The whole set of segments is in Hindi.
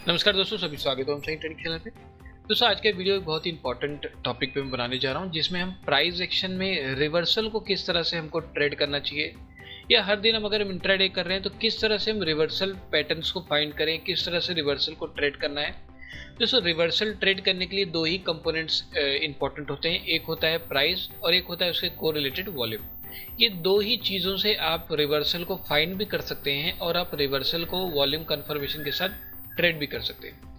नमस्कार दोस्तों, सभी स्वागत है हम सही ट्रेडिंग चैनल पे। दोस्तों आज का वीडियो एक बहुत ही इंपॉर्टेंट टॉपिक पे मैं बनाने जा रहा हूँ, जिसमें हम प्राइस एक्शन में रिवर्सल को किस तरह से हमको ट्रेड करना चाहिए, या हर दिन हम अगर हम इंट्राडे कर रहे हैं तो किस तरह से हम रिवर्सल पैटर्न्स को फाइंड करें, किस तरह से रिवर्सल को ट्रेड करना है। दोस्तों रिवर्सल ट्रेड करने के लिए दो ही कंपोनेंट्स इंपॉर्टेंट होते हैं, एक होता है प्राइस और एक होता है उसके कोरिलेटेड वॉल्यूम। ये दो ही चीज़ों से आप रिवर्सल को फाइंड भी कर सकते हैं और आप रिवर्सल को वॉल्यूम कंफर्मेशन के साथ ट्रेड भी कर सकते हैं।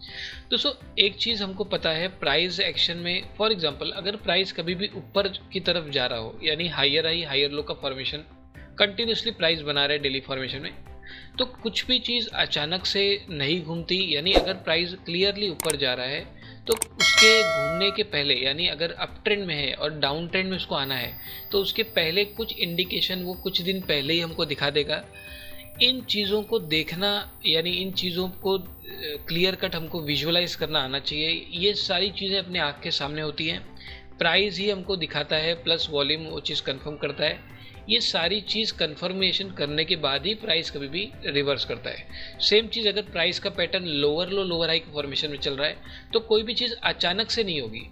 दोस्तों एक चीज़ हमको पता है, प्राइस एक्शन में फॉर एग्जांपल अगर प्राइस कभी भी ऊपर की तरफ जा रहा हो, यानी हाई हायर लो का फॉर्मेशन कंटिन्यूसली प्राइस बना रहे डेली फॉर्मेशन में, तो कुछ भी चीज़ अचानक से नहीं घूमती। यानी अगर प्राइस क्लियरली ऊपर जा रहा है तो उसके घूमने के पहले, यानी अगर अप ट्रेंड में है और डाउन ट्रेंड में उसको आना है तो उसके पहले कुछ इंडिकेशन वो कुछ दिन पहले ही हमको दिखा देगा। इन चीज़ों को देखना, यानी इन चीज़ों को क्लियर कट हमको विजुअलाइज करना आना चाहिए। ये सारी चीज़ें अपने आँख के सामने होती हैं, प्राइस ही हमको दिखाता है प्लस वॉल्यूम वो चीज़ कंफर्म करता है। ये सारी चीज़ कंफर्मेशन करने के बाद ही प्राइस कभी भी रिवर्स करता है। सेम चीज़ अगर प्राइस का पैटर्न लोअर लो लोअर हाई के फॉर्मेशन में चल रहा है तो कोई भी चीज़ अचानक से नहीं होगी।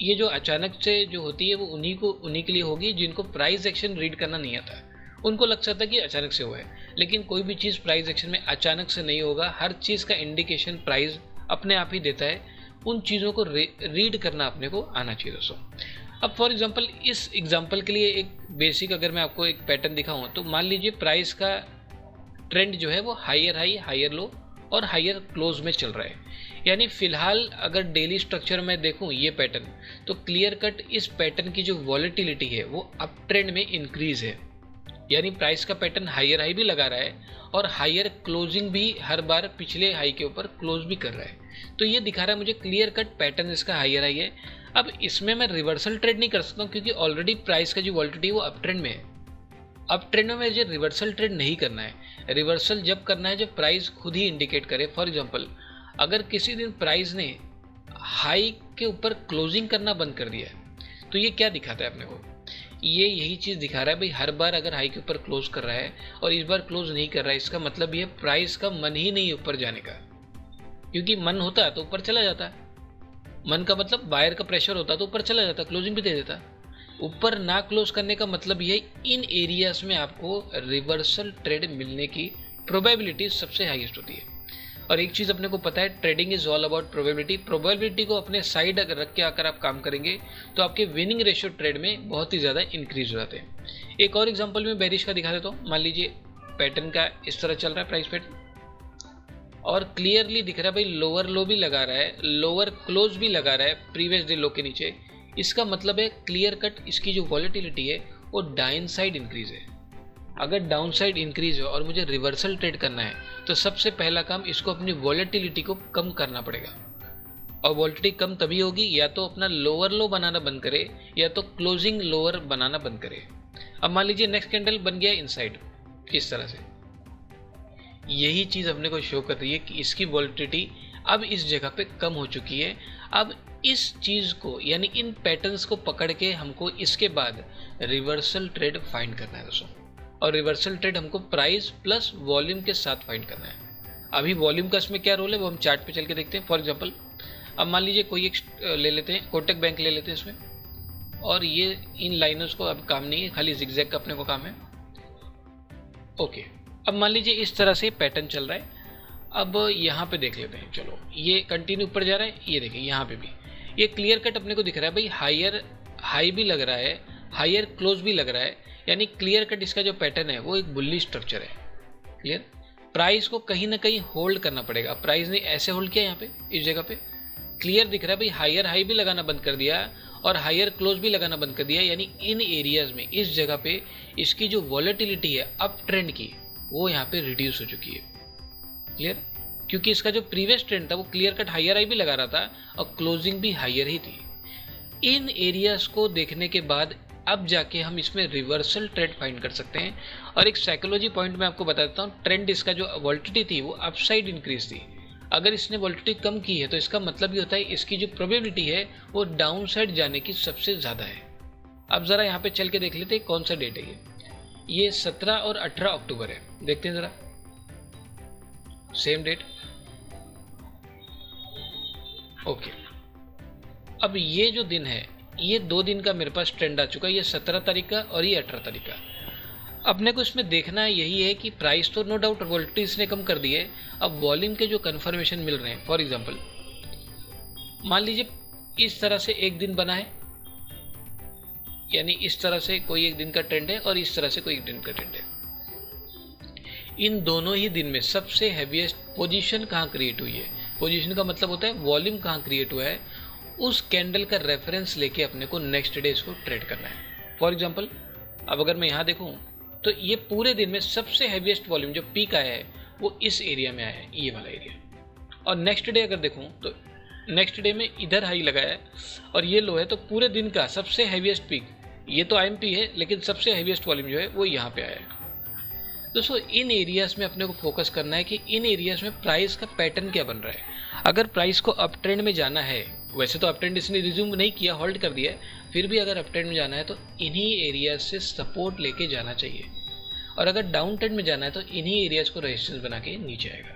ये जो अचानक से जो होती है वो उन्हीं के लिए होगी जिनको प्राइस एक्शन रीड करना नहीं आता। उनको लग सकता है कि अचानक से हुआ है, लेकिन कोई भी चीज़ प्राइस एक्शन में अचानक से नहीं होगा। हर चीज़ का इंडिकेशन प्राइस अपने आप ही देता है। उन चीज़ों को रीड करना अपने को आना चाहिए दोस्तों। अब फॉर एग्जांपल इस एग्जांपल के लिए एक बेसिक अगर मैं आपको एक पैटर्न दिखाऊं तो मान लीजिए प्राइस का ट्रेंड जो है वो हायर हाई हायर लो और हायर क्लोज में चल रहा है। यानी फिलहाल अगर डेली स्ट्रक्चर में देखूं ये पैटर्न, तो क्लियर कट इस पैटर्न की जो वॉलेटिलिटी है वो अप ट्रेंड में इंक्रीज है। यानी प्राइस का पैटर्न हायर हाई भी लगा रहा है और हायर क्लोजिंग भी हर बार पिछले हाई के ऊपर क्लोज भी कर रहा है। तो ये दिखा रहा है मुझे क्लियर कट पैटर्न इसका हायर हाई है। अब इसमें मैं रिवर्सल ट्रेड नहीं कर सकता हूँ क्योंकि ऑलरेडी प्राइस का जो वॉलिटिलिटी है वो अप ट्रेंड में है। अप ट्रेंड में मुझे रिवर्सल ट्रेड नहीं करना है। रिवर्सल जब करना है जब प्राइस खुद ही इंडिकेट करे। फॉर एग्जाम्पल अगर किसी दिन प्राइस ने हाई के ऊपर क्लोजिंग करना बंद कर दिया है तो ये क्या दिखाता है अपने को, ये यही चीज़ दिखा रहा है भाई हर बार अगर हाई के ऊपर क्लोज कर रहा है और इस बार क्लोज नहीं कर रहा है, इसका मतलब ये प्राइस का मन ही नहीं ऊपर जाने का। क्योंकि मन होता तो ऊपर चला जाता, मन का मतलब बायर का प्रेशर होता तो ऊपर चला जाता, क्लोजिंग भी दे देता। ऊपर ना क्लोज करने का मतलब ये इन एरियाज में आपको रिवर्सल ट्रेड मिलने की प्रोबेबिलिटी सबसे हाईएस्ट होती है। और एक चीज़ अपने को पता है, trading is all about probability. Probability को अपने साइड अगर रख के आकर आप काम करेंगे तो आपके विनिंग रेशियो ट्रेड में बहुत ही ज़्यादा इंक्रीज हो जाते हैं। एक और एग्जांपल में बेरिश का दिखा देता हूँ। मान लीजिए पैटर्न का इस तरह चल रहा है प्राइस पैटर्न और क्लियरली दिख रहा है भाई लोअर लो भी लगा रहा है, लोअर क्लोज भी लगा रहा है प्रीवियस डे लो के नीचे। इसका मतलब है क्लियर कट इसकी जो वॉलेटिलिटी है वो डाउन साइड इंक्रीज है। अगर डाउन साइड इंक्रीज हो और मुझे रिवर्सल ट्रेड करना है तो सबसे पहला काम इसको अपनी वॉलेटिलिटी को कम करना पड़ेगा। और वॉलेटिलिटी कम तभी होगी या तो अपना लोअर लो बनाना बंद करे या तो क्लोजिंग लोअर बनाना बंद करे। अब मान लीजिए नेक्स्ट कैंडल बन गया इनसाइड, किस तरह से यही चीज़ अपने को शो कर रही है कि इसकी वॉलेटिलिटी अब इस जगह पे कम हो चुकी है। अब इस चीज़ को यानी इन पैटर्न्स को पकड़ के हमको इसके बाद रिवर्सल ट्रेड फाइंड करना है दोस्तों। और रिवर्सल ट्रेड हमको प्राइस प्लस वॉल्यूम के साथ फाइंड करना है। अभी वॉल्यूम का इसमें क्या रोल है वो हम चार्ट पे चल के देखते हैं। फॉर एग्जांपल अब मान लीजिए कोई एक ले लेते हैं, कोटक बैंक ले लेते हैं इसमें, और ये इन लाइनर्स को अब काम नहीं है, खाली जिगजैग का अपने को काम है। ओके, अब मान लीजिए इस तरह से पैटर्न चल रहा है। अब यहाँ पे देख लेते हैं, चलो ये कंटिन्यू ऊपर जा रहा है, ये देखिए यहाँ पे भी ये क्लियर कट अपने को दिख रहा है भाई हायर हाई भी लग रहा है, हायर क्लोज भी लग रहा है। यानी क्लियर कट इसका जो पैटर्न है वो एक बुल्ली स्ट्रक्चर है। क्लियर, प्राइस को कहीं ना कहीं होल्ड करना पड़ेगा। प्राइस ने ऐसे होल्ड किया यहाँ पे इस जगह पे, क्लियर दिख रहा है भाई हायर हाई भी लगाना बंद कर दिया और हायर क्लोज भी लगाना बंद कर दिया। यानी इन एरियाज में इस जगह पे इसकी जो वॉलेटिलिटी है अप ट्रेंड की वो यहाँ पे रिड्यूस हो चुकी है। क्लियर, क्योंकि इसका जो प्रीवियस ट्रेंड था वो क्लियर कट हायर हाई भी लगा रहा था और क्लोजिंग भी हायर ही थी। इन एरियाज को देखने के बाद अब जाके हम इसमें रिवर्सल ट्रेंड फाइंड कर सकते हैं। और एक साइकोलॉजी पॉइंट मैं आपको बता देता हूँ, ट्रेंड इसका जो वॉलिटिलिटी थी वो अपसाइड इंक्रीज थी। अगर इसने वॉलिटिलिटी कम की है तो इसका मतलब ये होता है इसकी जो प्रोबेबिलिटी है वो डाउन साइड जाने की सबसे ज़्यादा है। अब ज़रा यहाँ पे चल के देख लेते हैं कौन सा डेट है ये 17 और 18 अक्टूबर है। देखते हैं ज़रा सेम डेट। ओके, अब ये जो दिन है, ये 2 दिन का मेरे पास ट्रेंड आ चुका है, ये 17 तारीख का और ये 18 तारीख का। अपने को इसमें देखना यही है कि प्राइस तो नो डाउट वोलेटिलिटी इसने कम कर दी है, अब वॉल्यूम के जो कन्फर्मेशन मिल रहे हैं, फॉर एग्जांपल मान लीजिए इस तरह से एक दिन बना है, यानी इस तरह से कोई एक दिन का ट्रेंड है और इस तरह से कोई एक दिन का ट्रेंड है। इन दोनों ही दिन में सबसे हैवीएस्ट पोजीशन कहाँ क्रिएट हुई है, पोजीशन का मतलब होता है वॉल्यूम कहाँ क्रिएट हुआ है, उस कैंडल का रेफरेंस लेके अपने को नेक्स्ट डे इसको ट्रेड करना है। फॉर एग्जांपल अब अगर मैं यहाँ देखूँ तो ये पूरे दिन में सबसे हैवीएस्ट वॉल्यूम जो पीक आया है वो इस एरिया में आया है, ये वाला एरिया। और नेक्स्ट डे अगर देखूँ तो नेक्स्ट डे में इधर हाई लगाया है और ये लो है, तो पूरे दिन का सबसे हैवीएस्ट पीक, ये तो IMP है लेकिन सबसे हैवीएस्ट वॉल्यूम जो है वो यहाँ पे आया है। दोस्तों इन एरियाज में अपने को फोकस करना है कि इन एरियाज में प्राइस का पैटर्न क्या बन रहा है। अगर प्राइस को अप ट्रेंड में जाना है, वैसे तो अप ट्रेंड इसने रिज्यूम नहीं किया, होल्ड कर दिया है, फिर भी अगर अप ट्रेंड में जाना है तो इन्हीं एरियाज से सपोर्ट लेके जाना चाहिए, और अगर डाउन ट्रेंड में जाना है तो इन्हीं एरियाज को रेजिस्टेंस बना के नीचे आएगा।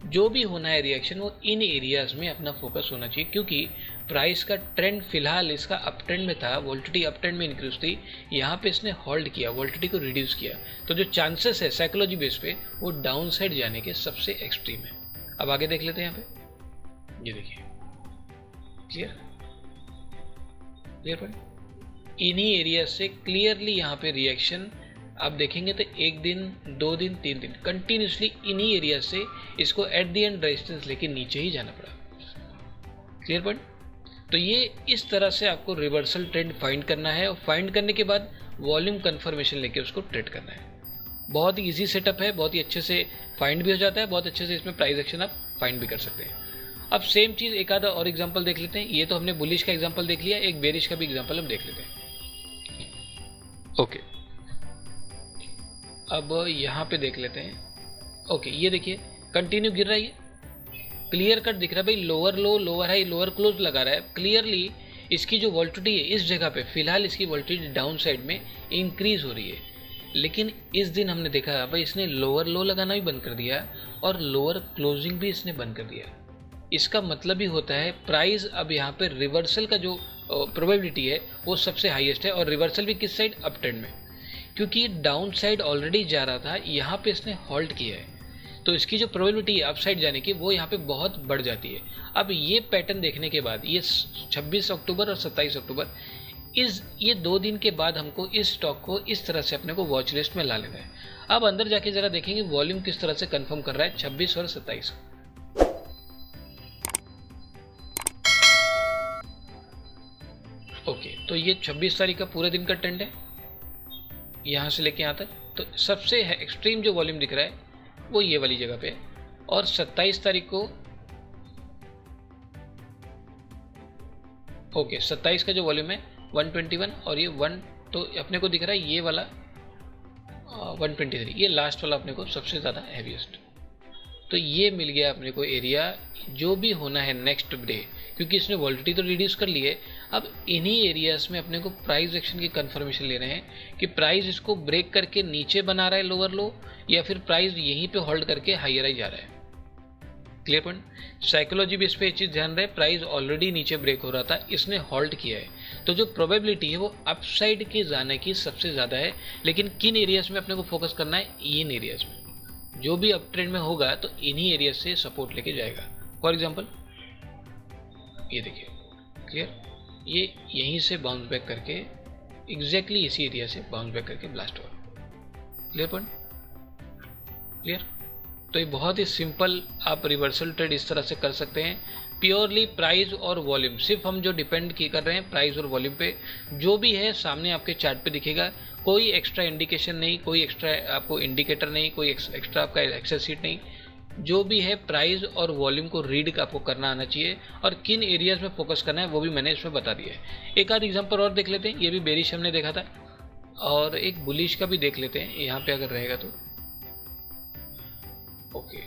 जो भी होना है रिएक्शन वो इन एरियाज में अपना फोकस होना चाहिए, क्योंकि प्राइस का ट्रेंड फिलहाल इसका अप ट्रेंड में था, वोल्टिलिटी अप ट्रेंड में इंक्रीज थी, यहाँ पे इसने होल्ड किया, वोल्टिलिटी को रिड्यूस किया, तो जो चांसेस है साइकोलॉजी बेस पे वो डाउन साइड जाने के सबसे एक्सट्रीम है। अब आगे देख लेते हैं, यहाँ पे ये देखिए, क्लियर क्लियर पॉइंट, इन्हीं एरिया से क्लियरली यहाँ पे रिएक्शन आप देखेंगे तो एक दिन, 2 दिन, 3 दिन कंटिन्यूसली इन्हीं एरिया से इसको एट द एंड रेजिस्टेंस लेके नीचे ही जाना पड़ा। Clear point. तो ये इस तरह से आपको रिवर्सल ट्रेंड फाइंड करना है, और फाइंड करने के बाद वॉल्यूम कंफर्मेशन लेके उसको ट्रेड करना है। बहुत ही ईजी सेटअप है, बहुत ही अच्छे से फाइंड भी हो जाता है, बहुत अच्छे से इसमें प्राइस एक्शन आप फाइंड भी कर सकते हैं। अब सेम चीज़ एक आधा और एग्जाम्पल देख लेते हैं। ये तो हमने बुलिश का एग्जाम्पल देख लिया, एक बेरिश का भी एग्जाम्पल हम देख लेते हैं। ओके, अब यहाँ पे देख लेते हैं। ओके, ये देखिए कंटिन्यू गिर रहा है, ये क्लियर कट दिख रहा है भाई, लोअर लो, लोअर हाई, लोअर क्लोज लगा रहा है। क्लियरली इसकी जो वोल्टिलिटी है इस जगह पे फिलहाल इसकी वोल्टिलिटी डाउन साइड में इंक्रीज हो रही है, लेकिन इस दिन हमने देखा भाई इसने लोअर लो लगाना भी बंद कर दिया और लोअर क्लोजिंग भी इसने बंद कर दिया। इसका मतलब ही होता है प्राइस अब यहाँ पे रिवर्सल का जो प्रोबेबिलिटी है वो सबसे हाईएस्ट है, और रिवर्सल भी किस साइड, अप ट्रेंड में, क्योंकि डाउन साइड ऑलरेडी जा रहा था, यहाँ पे इसने होल्ड किया है, तो इसकी जो प्रोबेबिलिटी है अप साइड जाने की वो यहाँ पे बहुत बढ़ जाती है। अब ये पैटर्न देखने के बाद ये 26 अक्टूबर और 27 अक्टूबर ये 2 दिन के बाद हमको इस स्टॉक को इस तरह से अपने को वॉच लिस्ट में ला लेना है। अब अंदर जाके जरा देखेंगे वॉल्यूम किस तरह से कंफर्म कर रहा है 26 और 27। ओके, तो ये 26 तारीख का पूरे दिन का ट्रेंड है, यहाँ से लेके यहाँ तक, तो सबसे एक्सट्रीम जो वॉल्यूम दिख रहा है वो ये वाली जगह पे है। और 27 तारीख को ओके 27 का जो वॉल्यूम है 121, और ये 1 तो अपने को दिख रहा है ये वाला 123, ये लास्ट वाला अपने को सबसे ज़्यादा हैवीएस्ट। तो ये मिल गया अपने को एरिया, जो भी होना है नेक्स्ट डे, क्योंकि इसने वोल्टिलिटी तो रिड्यूस कर ली है। अब इन्हीं एरियाज में अपने को प्राइस एक्शन की कंफर्मेशन ले रहे हैं कि प्राइस इसको ब्रेक करके नीचे बना रहा है लोअर लो, या फिर प्राइस यहीं पे होल्ड करके हायर हाई जा रहा है। Clear point. साइकोलॉजी भी इस पर एक चीज़ ध्यान रहे, प्राइस ऑलरेडी नीचे ब्रेक हो रहा था, इसने होल्ड किया है, तो जो प्रोबेबिलिटी है वो अपसाइड के जाने की सबसे ज़्यादा है। लेकिन किन एरियाज में अपने को फोकस करना है, इन एरियाज में जो भी अप ट्रेंड में होगा तो इन्हीं एरिया से सपोर्ट लेके जाएगा। फॉर एग्जांपल ये देखिए, क्लियर, ये यहीं से बाउंस बैक करके एग्जैक्टली इसी एरिया से बाउंस बैक करके ब्लास्ट हुआ। Clear point, clear. तो ये बहुत ही सिंपल आप रिवर्सल ट्रेड इस तरह से कर सकते हैं, प्योरली प्राइस और वॉल्यूम, सिर्फ हम जो डिपेंड कर रहे हैं प्राइस और वॉल्यूम पे, जो भी है सामने आपके चार्ट पे दिखेगा, कोई एक्स्ट्रा इंडिकेशन नहीं, कोई एक्स्ट्रा आपको इंडिकेटर नहीं, कोई एक्स्ट्रा आपका एक्सेस सीट नहीं, जो भी है प्राइस और वॉल्यूम को रीड आपको करना आना चाहिए, और किन एरियाज में फोकस करना है वो भी मैंने इसमें बता दिया है। एक आध एग्जांपल और देख लेते हैं, ये भी बेरिश हमने देखा था, और एक बुलिश का भी देख लेते हैं यहाँ पे अगर रहेगा तो। ओके,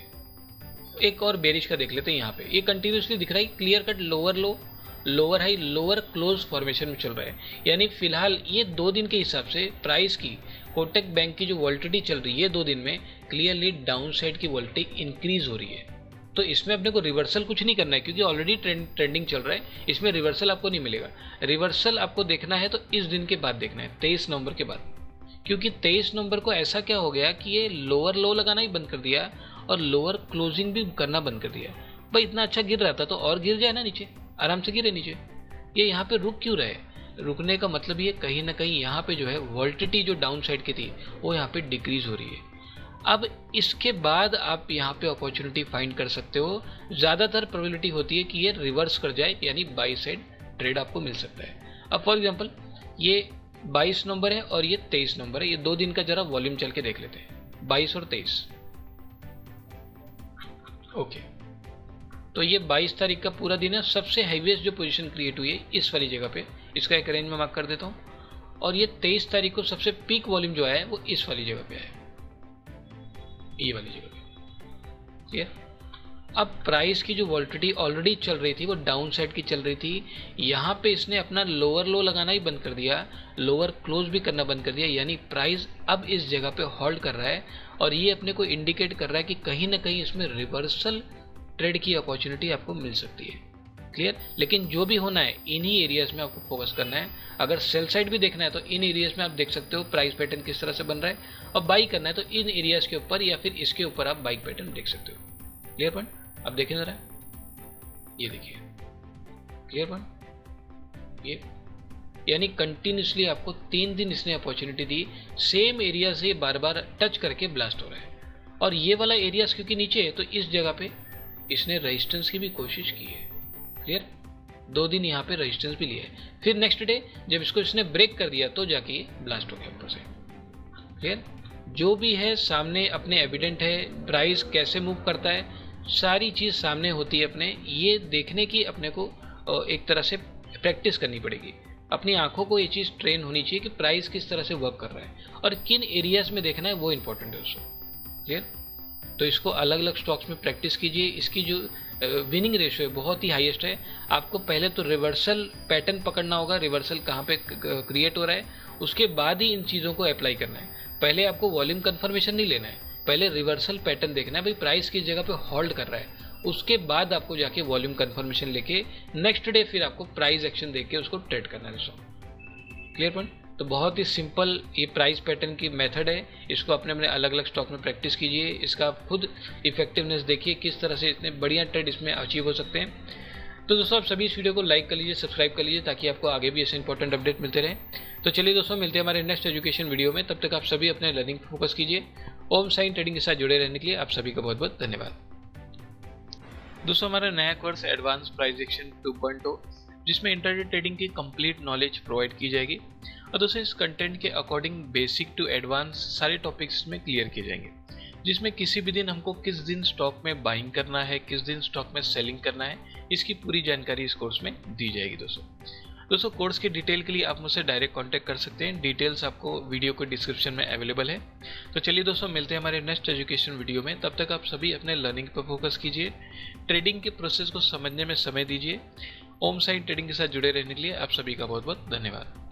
एक और बेरिश का देख लेते हैं। यहाँ पे ये कंटिन्यूसली दिख रहा है, क्लियर कट लोअर लो, lower high, lower close formation में चल रहा है, यानी फिलहाल ये 2 दिन के हिसाब से प्राइस की, कोटक बैंक की जो वोल्टिलिटी चल रही है 2 दिन में, क्लियरली डाउन साइड की वोल्टिलिटी इंक्रीज हो रही है। तो इसमें अपने को रिवर्सल कुछ नहीं करना है क्योंकि ऑलरेडी ट्रेंडिंग चल रहा है, इसमें रिवर्सल आपको नहीं मिलेगा। रिवर्सल आपको देखना है तो इस दिन के बाद देखना है, 23 नवंबर के बाद, क्योंकि 23 नवंबर को ऐसा क्या हो गया कि ये लोअर लो लगाना ही बंद कर दिया और लोअर क्लोजिंग भी करना बंद कर दिया। भाई इतना अच्छा गिर रहा था तो और गिर जाए ना नीचे, आराम से गिरे नीचे। ये यहाँ पे रुक क्यों रहे? रुकने का मतलब ये कहीं ना कहीं यहाँ पे जो है वोल्टिलिटी जो डाउन साइड की थी वो यहाँ पे डिक्रीज हो रही है। अब इसके बाद आप यहाँ पे अपॉर्चुनिटी फाइंड कर सकते हो। ज़्यादातर प्रोबेबिलिटी होती है कि ये रिवर्स कर जाए, यानी बाई साइड ट्रेड आपको मिल सकता है। अब फॉर एग्जांपल ये 22 नंबर है और ये 23 नंबर है, ये 2 दिन का जरा वॉल्यूम चल के देख लेते हैं, 22 और 23। ओके, तो ये 22 तारीख का पूरा दिन है, सबसे हाईएस्ट जो पोजीशन क्रिएट हुई है इस वाली जगह पे, इसका एक रेंज में मार्क कर देता हूँ। और ये 23 तारीख को सबसे पीक वॉल्यूम जो आया है वो इस वाली जगह पे आया, ये वाली जगह पे। ठीक है, अब प्राइस की जो वॉल्टिलिटी ऑलरेडी चल रही थी वो डाउन साइड की चल रही थी, यहाँ पे इसने अपना लोअर लो लगाना ही बंद कर दिया, लोअर क्लोज भी करना बंद कर दिया, यानी प्राइस अब इस जगह पे होल्ड कर रहा है और ये अपने को इंडिकेट कर रहा है कि कहीं ना कहीं इसमें रिवर्सल ट्रेड की अपॉर्चुनिटी आपको मिल सकती है। क्लियर? लेकिन जो भी होना है इन्हीं एरियाज में आपको फोकस करना है। अगर सेल साइड भी देखना है तो इन एरियाज में आप देख सकते हो प्राइस पैटर्न किस तरह से बन रहा है, और बाई करना है तो इन एरियाज के ऊपर या फिर इसके ऊपर आप बाइक पैटर्न देख सकते हो। Clear point? अब देखें जरा, ये देखिए, क्लियर पॉइंट? ये यानी कंटिन्यूसली आपको 3 दिन इसने अपॉर्चुनिटी दी, सेम एरिया से बार बार टच करके ब्लास्ट हो रहा है। और ये वाला एरियाज क्योंकि नीचे है तो इस जगह पे इसने रेजिस्टेंस की भी कोशिश की है। क्लियर? 2 दिन यहाँ पे रेजिस्टेंस भी लिया है, फिर नेक्स्ट डे जब इसको इसने ब्रेक कर दिया तो जाके ये ब्लास्ट हो गया ऊपर से। क्लियर? जो भी है सामने अपने एविडेंट है, प्राइस कैसे मूव करता है सारी चीज़ सामने होती है अपने, ये देखने की अपने को एक तरह से प्रैक्टिस करनी पड़ेगी। अपनी आंखों को ये चीज़ ट्रेन होनी चाहिए कि प्राइस किस तरह से वर्क कर रहा है और किन एरियाज में देखना है, वो इंपॉर्टेंट है उसको। क्लियर? तो इसको अलग अलग स्टॉक्स में प्रैक्टिस कीजिए। इसकी जो विनिंग रेशियो है बहुत ही हाईएस्ट है। आपको पहले तो रिवर्सल पैटर्न पकड़ना होगा, रिवर्सल कहाँ पे क्रिएट हो रहा है, उसके बाद ही इन चीज़ों को अप्लाई करना है। पहले आपको वॉल्यूम कंफर्मेशन नहीं लेना है, पहले रिवर्सल पैटर्न देखना है, भाई प्राइस किस जगह पे होल्ड कर रहा है, उसके बाद आपको जाके वॉल्यूम कंफर्मेशन लेके नेक्स्ट डे फिर आपको प्राइस एक्शन देके उसको ट्रेड करना है दोस्तों। Clear point? तो बहुत ही सिंपल ये प्राइस पैटर्न की मेथड है, इसको अपने अपने अलग अलग स्टॉक में प्रैक्टिस कीजिए, इसका आप खुद इफेक्टिवनेस देखिए किस तरह से इतने बढ़िया ट्रेड इसमें अचीव हो सकते हैं। तो दोस्तों आप सभी इस वीडियो को लाइक कर लीजिए, सब्सक्राइब कर लीजिए ताकि आपको आगे भी ऐसे इंपॉर्टेंट अपडेट मिलते रहे। तो चलिए दोस्तों मिलते हैं हमारे नेक्स्ट एजुकेशन वीडियो में, तब तक आप सभी अपने लर्निंग पर फोकस कीजिए। ओम साइन ट्रेडिंग के साथ जुड़े रहने के लिए आप सभी का बहुत बहुत धन्यवाद। दोस्तों हमारा नया कोर्स एडवांस प्राइस एक्शन 2.0 जिसमें इंटरडे ट्रेडिंग की कंप्लीट नॉलेज प्रोवाइड की जाएगी, और दोस्तों इस कंटेंट के अकॉर्डिंग बेसिक टू एडवांस सारे टॉपिक्स में क्लियर किए जाएंगे, जिसमें किसी भी दिन हमको किस दिन स्टॉक में बाइंग करना है, किस दिन स्टॉक में सेलिंग करना है, इसकी पूरी जानकारी इस कोर्स में दी जाएगी। दोस्तों कोर्स के डिटेल के लिए आप मुझसे डायरेक्ट कांटेक्ट कर सकते हैं, डिटेल्स आपको वीडियो के डिस्क्रिप्शन में अवेलेबल है। तो चलिए दोस्तों मिलते हैं हमारे नेक्स्ट एजुकेशन वीडियो में, तब तक आप सभी अपने लर्निंग पर फोकस कीजिए, ट्रेडिंग के प्रोसेस को समझने में समय दीजिए। ओम साइन ट्रेडिंग के साथ जुड़े रहने के लिए आप सभी का बहुत बहुत धन्यवाद।